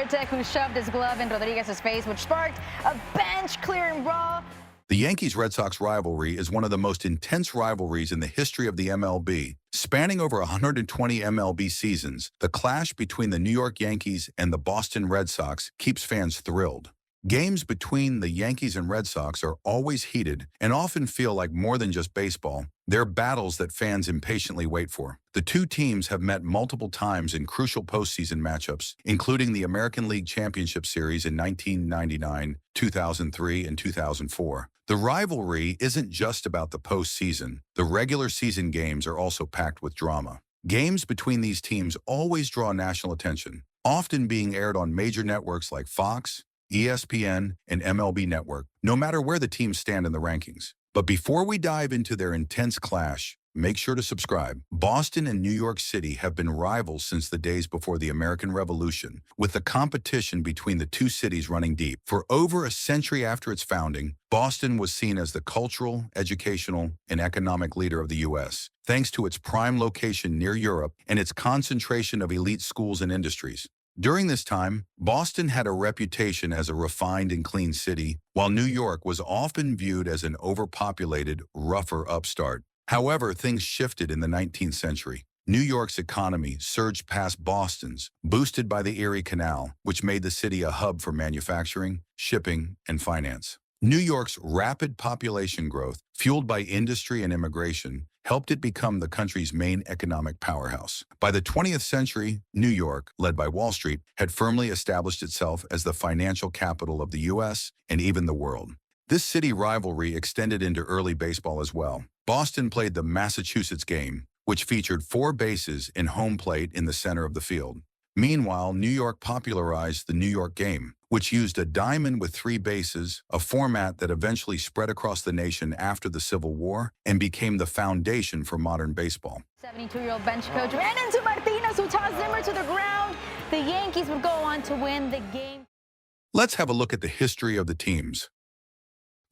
critic who shoved his glove in Rodriguez's face, which sparked a bench-clearing brawl. The Yankees-Red Sox rivalry is one of the most intense rivalries in the history of the MLB. Spanning over 120 MLB seasons, the clash between the New York Yankees and the Boston Red Sox keeps fans thrilled. Games between the Yankees and Red Sox are always heated and often feel like more than just baseball. They're battles that fans impatiently wait for. The two teams have met multiple times in crucial postseason matchups, including the American League Championship Series in 1999, 2003, and 2004. The rivalry isn't just about the postseason. The regular season games are also packed with drama. Games between these teams always draw national attention, often being aired on major networks like Fox, ESPN, and MLB Network, no matter where the teams stand in the rankings. But before we dive into their intense clash, make sure to subscribe. Boston and New York City have been rivals since the days before the American Revolution, with the competition between the two cities running deep. For over a century after its founding, Boston was seen as the cultural, educational, and economic leader of the U.S., thanks to its prime location near Europe and its concentration of elite schools and industries. During this time, Boston had a reputation as a refined and clean city, while New York was often viewed as an overpopulated, rougher upstart. However, things shifted in the 19th century. New York's economy surged past Boston's, boosted by the Erie Canal, which made the city a hub for manufacturing, shipping, and finance. New York's rapid population growth, fueled by industry and immigration, helped it become the country's main economic powerhouse. By the 20th century, New York, led by Wall Street, had firmly established itself as the financial capital of the U.S. and even the world. This city rivalry extended into early baseball as well. Boston played the Massachusetts game, which featured 4 bases and home plate in the center of the field. Meanwhile, New York popularized the New York game, which used a diamond with 3 bases, a format that eventually spread across the nation after the Civil War and became the foundation for modern baseball. 72-year-old bench coach ran into Martinez, who tossed Zimmer to the ground. The Yankees would go on to win the game. Let's have a look at the history of the teams.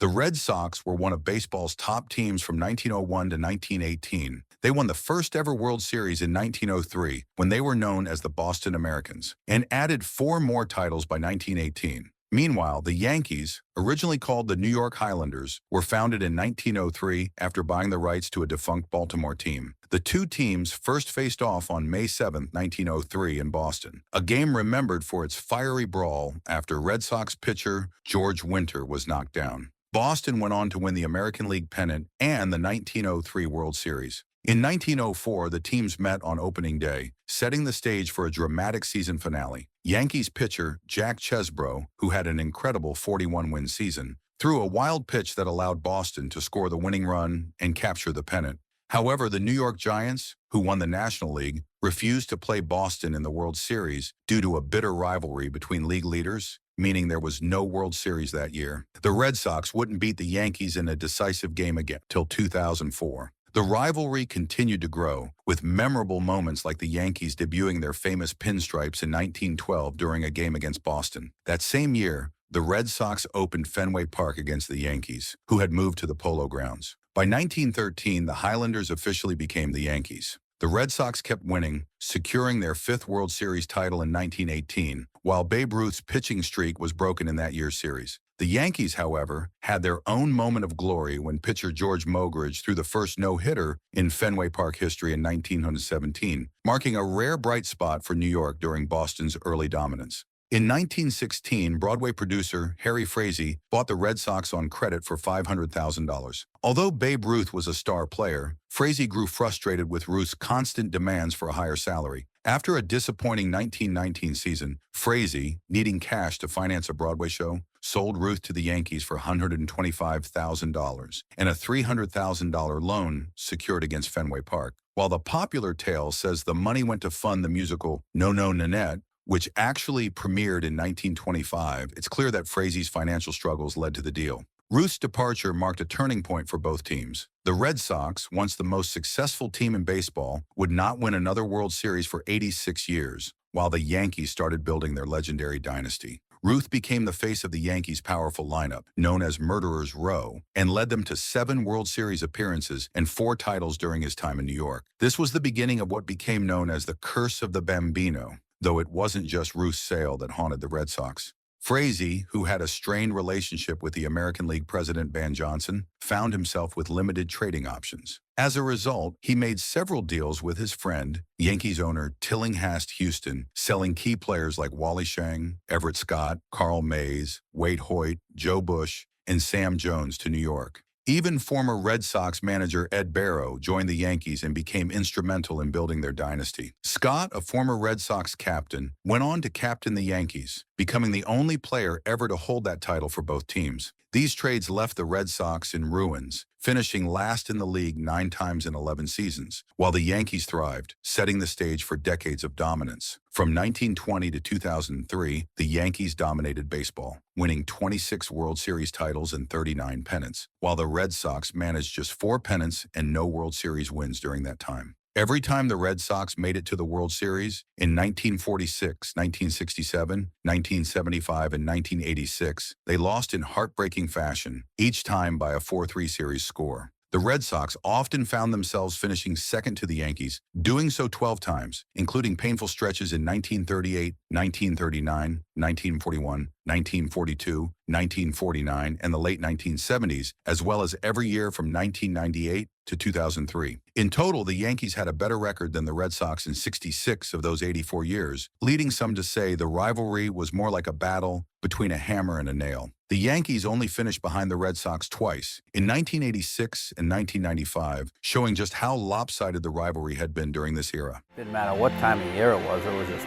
The Red Sox were one of baseball's top teams from 1901 to 1918. They won the first ever World Series in 1903 when they were known as the Boston Americans, and added 4 more titles by 1918. Meanwhile, the Yankees, originally called the New York Highlanders, were founded in 1903 after buying the rights to a defunct Baltimore team. The two teams first faced off on May 7, 1903 in Boston, a game remembered for its fiery brawl after Red Sox pitcher George Winter was knocked down. Boston went on to win the American League pennant and the 1903 World Series. In 1904, the teams met on opening day, setting the stage for a dramatic season finale. Yankees pitcher Jack Chesbro, who had an incredible 41-win season, threw a wild pitch that allowed Boston to score the winning run and capture the pennant. However, the New York Giants, who won the National League, refused to play Boston in the World Series due to a bitter rivalry between league leaders, meaning there was no World Series that year. The Red Sox wouldn't beat the Yankees in a decisive game again till 2004. The rivalry continued to grow, with memorable moments like the Yankees debuting their famous pinstripes in 1912 during a game against Boston. That same year, the Red Sox opened Fenway Park against the Yankees, who had moved to the Polo Grounds. By 1913, the Highlanders officially became the Yankees. The Red Sox kept winning, securing their 5th World Series title in 1918, while Babe Ruth's pitching streak was broken in that year's series. The Yankees, however, had their own moment of glory when pitcher George Mogridge threw the first no-hitter in Fenway Park history in 1917, marking a rare bright spot for New York during Boston's early dominance. In 1916, Broadway producer Harry Frazee bought the Red Sox on credit for $500,000. Although Babe Ruth was a star player, Frazee grew frustrated with Ruth's constant demands for a higher salary. After a disappointing 1919 season, Frazee, needing cash to finance a Broadway show, sold Ruth to the Yankees for $125,000 and a $300,000 loan secured against Fenway Park. While the popular tale says the money went to fund the musical No No Nanette, which actually premiered in 1925, it's clear that Frazee's financial struggles led to the deal. Ruth's departure marked a turning point for both teams. The Red Sox, once the most successful team in baseball, would not win another World Series for 86 years, while the Yankees started building their legendary dynasty. Ruth became the face of the Yankees' powerful lineup, known as Murderers Row, and led them to 7 World Series appearances and 4 titles during his time in New York. This was the beginning of what became known as the Curse of the Bambino. though it wasn't just Ruth's sale that haunted the Red Sox. Frazee, who had a strained relationship with the American League president Van Johnson, found himself with limited trading options. As a result, he made several deals with his friend, Yankees owner Tillinghast Houston, selling key players like Wally Schang, Everett Scott, Carl Mays, Wade Hoyt, Joe Bush, and Sam Jones to New York. Even former Red Sox manager Ed Barrow joined the Yankees and became instrumental in building their dynasty. Scott, a former Red Sox captain, went on to captain the Yankees, becoming the only player ever to hold that title for both teams. These trades left the Red Sox in ruins, finishing last in the league 9 times in 11 seasons, while the Yankees thrived, setting the stage for decades of dominance. From 1920 to 2003, the Yankees dominated baseball, winning 26 World Series titles and 39 pennants, while the Red Sox managed just 4 pennants and no World Series wins during that time. Every time the Red Sox made it to the World Series, in 1946, 1967, 1975, and 1986, they lost in heartbreaking fashion, each time by a 4-3 series score. The Red Sox often found themselves finishing second to the Yankees, doing so 12 times, including painful stretches in 1938, 1939, 1941, 1942, 1949, and the late 1970s, as well as every year from 1998 to 2003. In total, the Yankees had a better record than the Red Sox in 66 of those 84 years, leading some to say the rivalry was more like a battle between a hammer and a nail. The Yankees only finished behind the Red Sox twice, in 1986 and 1995, showing just how lopsided the rivalry had been during this era. Didn't matter what time of year it was just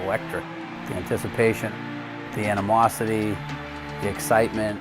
electric. The anticipation, the animosity, the excitement.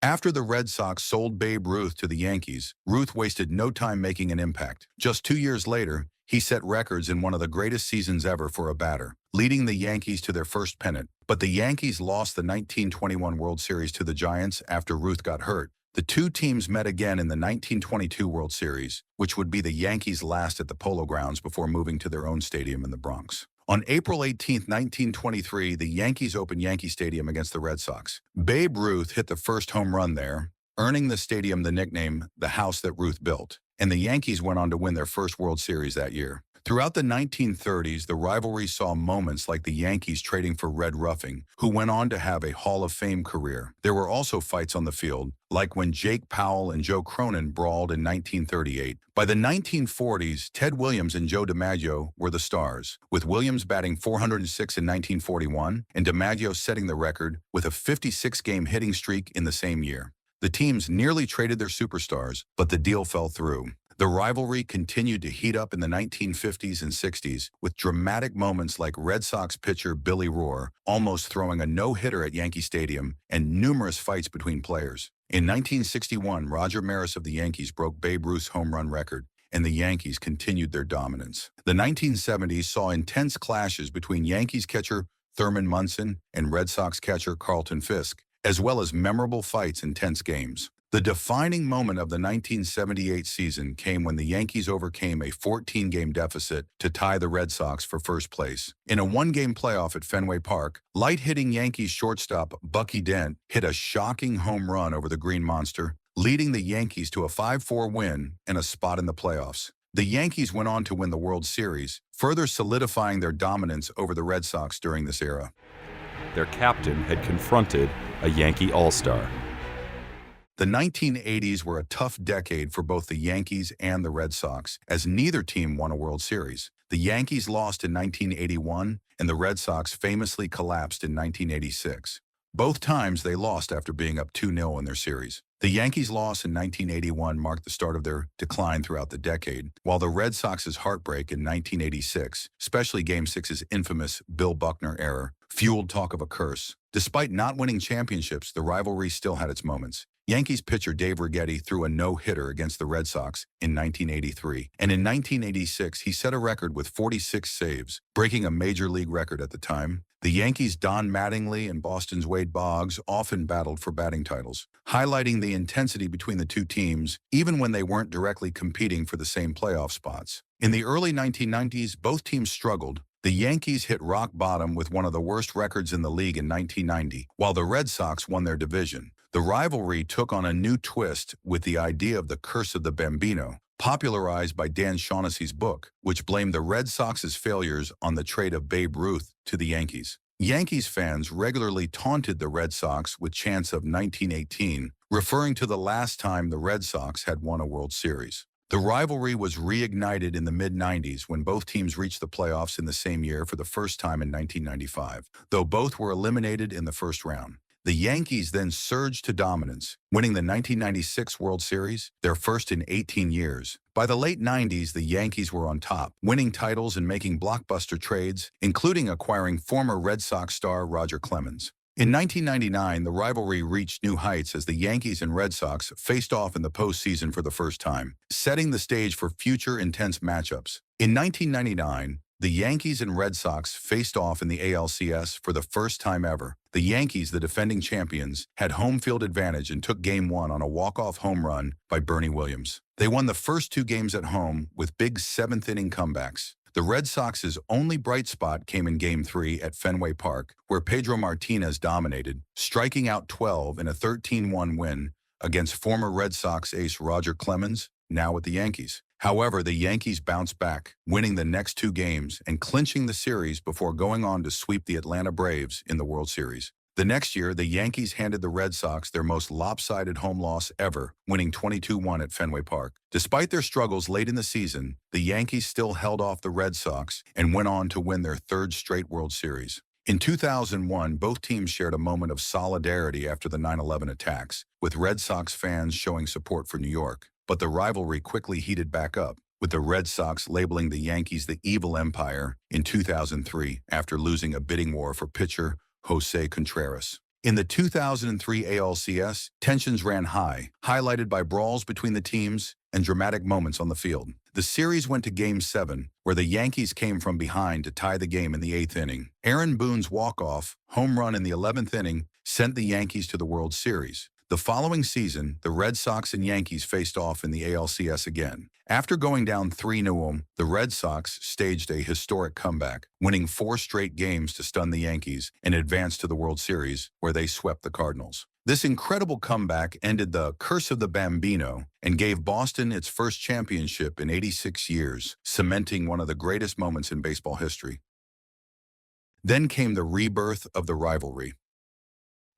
After the Red Sox sold Babe Ruth to the Yankees, Ruth wasted no time making an impact. Just 2 years later, he set records in one of the greatest seasons ever for a batter, leading the Yankees to their first pennant. But the Yankees lost the 1921 World Series to the Giants after Ruth got hurt. The two teams met again in the 1922 World Series, which would be the Yankees' last at the Polo Grounds before moving to their own stadium in the Bronx. On April 18, 1923, the Yankees opened Yankee Stadium against the Red Sox. Babe Ruth hit the first home run there, earning the stadium the nickname, "the house that Ruth built," and the Yankees went on to win their first World Series that year. Throughout the 1930s, the rivalry saw moments like the Yankees trading for Red Ruffing, who went on to have a Hall of Fame career. There were also fights on the field, like when Jake Powell and Joe Cronin brawled in 1938. By the 1940s, Ted Williams and Joe DiMaggio were the stars, with Williams batting 406 in 1941 and DiMaggio setting the record with a 56-game hitting streak in the same year. The teams nearly traded their superstars, but the deal fell through. The rivalry continued to heat up in the 1950s and 60s, with dramatic moments like Red Sox pitcher Billy Rohr almost throwing a no-hitter at Yankee Stadium and numerous fights between players. In 1961, Roger Maris of the Yankees broke Babe Ruth's home run record, and the Yankees continued their dominance. The 1970s saw intense clashes between Yankees catcher Thurman Munson and Red Sox catcher Carlton Fisk, as well as memorable fights and tense games. The defining moment of the 1978 season came when the Yankees overcame a 14-game deficit to tie the Red Sox for first place. In a 1-game playoff at Fenway Park, light-hitting Yankees shortstop Bucky Dent hit a shocking home run over the Green Monster, leading the Yankees to a 5-4 win and a spot in the playoffs. The Yankees went on to win the World Series, further solidifying their dominance over the Red Sox during this era. Their captain had confronted a Yankee All-Star. The 1980s were a tough decade for both the Yankees and the Red Sox, as neither team won a World Series. The Yankees lost in 1981, and the Red Sox famously collapsed in 1986. Both times they lost after being up 2-0 in their series. The Yankees' loss in 1981 marked the start of their decline throughout the decade, while the Red Sox's heartbreak in 1986, especially Game 6's infamous Bill Buckner error, fueled talk of a curse. Despite not winning championships, the rivalry still had its moments. Yankees pitcher Dave Righetti threw a no-hitter against the Red Sox in 1983, and in 1986 he set a record with 46 saves, breaking a major league record at the time. The Yankees' Don Mattingly and Boston's Wade Boggs often battled for batting titles, highlighting the intensity between the two teams, even when they weren't directly competing for the same playoff spots. In the early 1990s, both teams struggled. The Yankees hit rock bottom with one of the worst records in the league in 1990, while the Red Sox won their division. The rivalry took on a new twist with the idea of the curse of the Bambino, popularized by Dan Shaughnessy's book, which blamed the Red Sox's failures on the trade of Babe Ruth to the Yankees. Yankees fans regularly taunted the Red Sox with chants of 1918, referring to the last time the Red Sox had won a World Series. The rivalry was reignited in the mid-90s when both teams reached the playoffs in the same year for the first time in 1995, though both were eliminated in the first round. The Yankees then surged to dominance, winning the 1996 World Series, their first in 18 years. By the late 90s, the Yankees were on top, winning titles and making blockbuster trades, including acquiring former Red Sox star Roger Clemens. In 1999, the rivalry reached new heights as the Yankees and Red Sox faced off in the postseason for the first time, setting the stage for future intense matchups. In 1999, the Yankees and Red Sox faced off in the ALCS for the first time ever. The Yankees, the defending champions, had home field advantage and took Game 1 on a walk-off home run by Bernie Williams. They won the first 2 games at home with big seventh-inning comebacks. The Red Sox's only bright spot came in Game 3 at Fenway Park, where Pedro Martinez dominated, striking out 12 in a 13-1 win against former Red Sox ace Roger Clemens, now with the Yankees. However, the Yankees bounced back, winning the next 2 games and clinching the series before going on to sweep the Atlanta Braves in the World Series. The next year, the Yankees handed the Red Sox their most lopsided home loss ever, winning 22-1 at Fenway Park. Despite their struggles late in the season, the Yankees still held off the Red Sox and went on to win their 3rd straight World Series. In 2001, both teams shared a moment of solidarity after the 9/11 attacks, with Red Sox fans showing support for New York. But the rivalry quickly heated back up, with the Red Sox labeling the Yankees the Evil Empire in 2003 after losing a bidding war for pitcher Jose Contreras. In the 2003 ALCS, tensions ran high, highlighted by brawls between the teams and dramatic moments on the field. The series went to Game 7, where the Yankees came from behind to tie the game in the 8th inning. Aaron Boone's walk-off home run in the 11th inning sent the Yankees to the World Series. The following season, the Red Sox and Yankees faced off in the ALCS again. After going down 3-0, the Red Sox staged a historic comeback, winning 4 straight games to stun the Yankees and advance to the World Series, where they swept the Cardinals. This incredible comeback ended the curse of the Bambino and gave Boston its first championship in 86 years, cementing one of the greatest moments in baseball history. Then came the rebirth of the rivalry.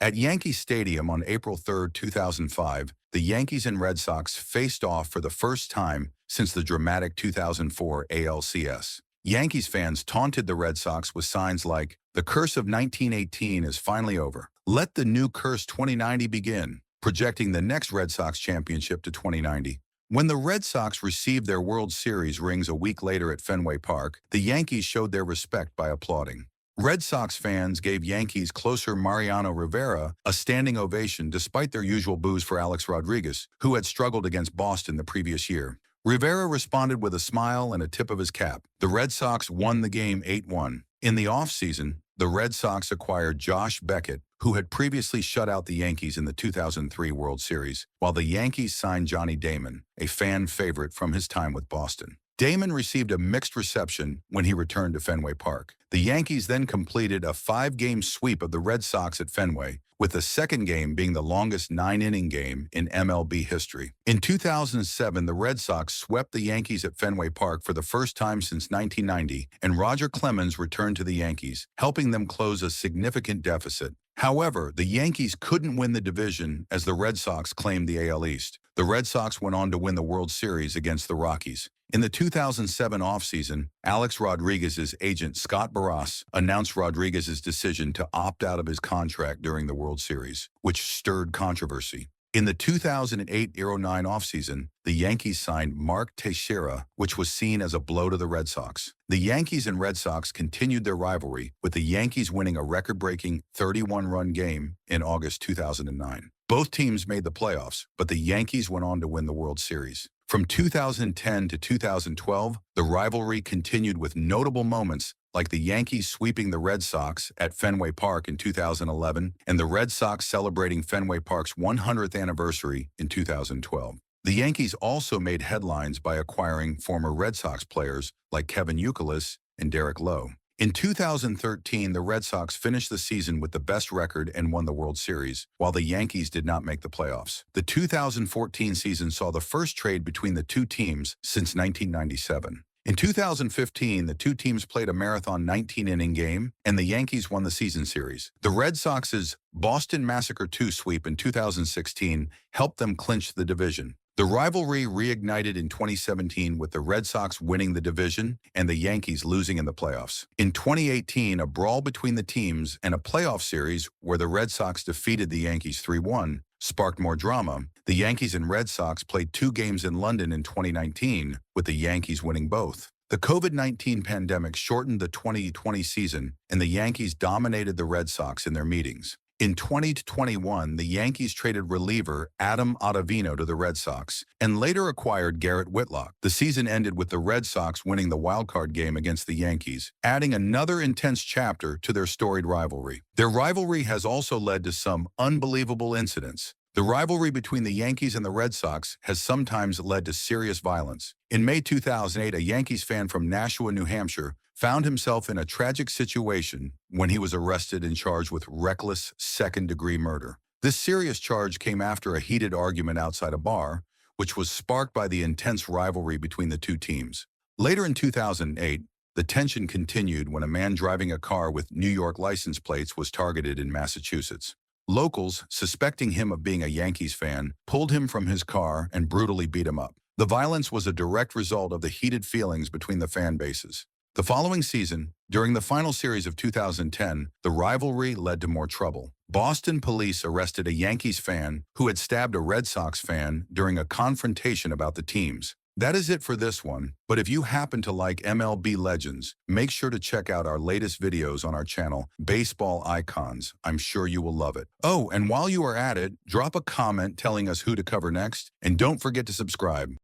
At Yankee Stadium on April 3, 2005, the Yankees and Red Sox faced off for the first time since the dramatic 2004 ALCS. Yankees fans taunted the Red Sox with signs like, "The curse of 1918 is finally over. Let the new curse 2090 begin," projecting the next Red Sox championship to 2090. When the Red Sox received their World Series rings a week later at Fenway Park, the Yankees showed their respect by applauding. Red Sox fans gave Yankees closer Mariano Rivera a standing ovation despite their usual boos for Alex Rodriguez, who had struggled against Boston the previous year. Rivera responded with a smile and a tip of his cap. The Red Sox won the game 8-1. In the offseason, the Red Sox acquired Josh Beckett, who had previously shut out the Yankees in the 2003 World Series, while the Yankees signed Johnny Damon, a fan favorite from his time with Boston. Damon received a mixed reception when he returned to Fenway Park. The Yankees then completed a 5-game sweep of the Red Sox at Fenway, with the second game being the longest 9-inning game in MLB history. In 2007, the Red Sox swept the Yankees at Fenway Park for the first time since 1990, and Roger Clemens returned to the Yankees, helping them close a significant deficit. However, the Yankees couldn't win the division as the Red Sox claimed the AL East. The Red Sox went on to win the World Series against the Rockies. In the 2007 offseason, Alex Rodriguez's agent Scott Barras announced Rodriguez's decision to opt out of his contract during the World Series, which stirred controversy. In the 2008-09 offseason, the Yankees signed Mark Teixeira, which was seen as a blow to the Red Sox. The Yankees and Red Sox continued their rivalry, with the Yankees winning a record-breaking 31-run game in August 2009. Both teams made the playoffs, but the Yankees went on to win the World Series. From 2010 to 2012, the rivalry continued with notable moments like the Yankees sweeping the Red Sox at Fenway Park in 2011 and the Red Sox celebrating Fenway Park's 100th anniversary in 2012. The Yankees also made headlines by acquiring former Red Sox players like Kevin Youkilis and Derek Lowe. In 2013, the Red Sox finished the season with the best record and won the World Series, while the Yankees did not make the playoffs. The 2014 season saw the first trade between the two teams since 1997. In 2015, the two teams played a marathon 19-inning game, and the Yankees won the season series. The Red Sox's Boston Massacre 2 sweep in 2016 helped them clinch the division. The rivalry reignited in 2017 with the Red Sox winning the division and the Yankees losing in the playoffs. In 2018, a brawl between the teams and a playoff series where the Red Sox defeated the Yankees 3-1 sparked more drama. The Yankees and Red Sox played 2 games in London in 2019, with the Yankees winning both. The COVID-19 pandemic shortened the 2020 season, and the Yankees dominated the Red Sox in their meetings. In 2021, the Yankees traded reliever Adam Ottavino to the Red Sox and later acquired Garrett Whitlock. The season ended with the Red Sox winning the wildcard game against the Yankees, adding another intense chapter to their storied rivalry. Their rivalry has also led to some unbelievable incidents. The rivalry between the Yankees and the Red Sox has sometimes led to serious violence. In May 2008, a Yankees fan from Nashua, New Hampshire, found himself in a tragic situation when he was arrested and charged with reckless second-degree murder. This serious charge came after a heated argument outside a bar, which was sparked by the intense rivalry between the two teams. Later in 2008, the tension continued when a man driving a car with New York license plates was targeted in Massachusetts. Locals, suspecting him of being a Yankees fan, pulled him from his car and brutally beat him up. The violence was a direct result of the heated feelings between the fan bases. The following season, during the final series of 2010, the rivalry led to more trouble. Boston police arrested a Yankees fan who had stabbed a Red Sox fan during a confrontation about the teams. That is it for this one, but if you happen to like MLB Legends, make sure to check out our latest videos on our channel, Baseball Icons. I'm sure you will love it. Oh, and while you are at it, drop a comment telling us who to cover next, and don't forget to subscribe.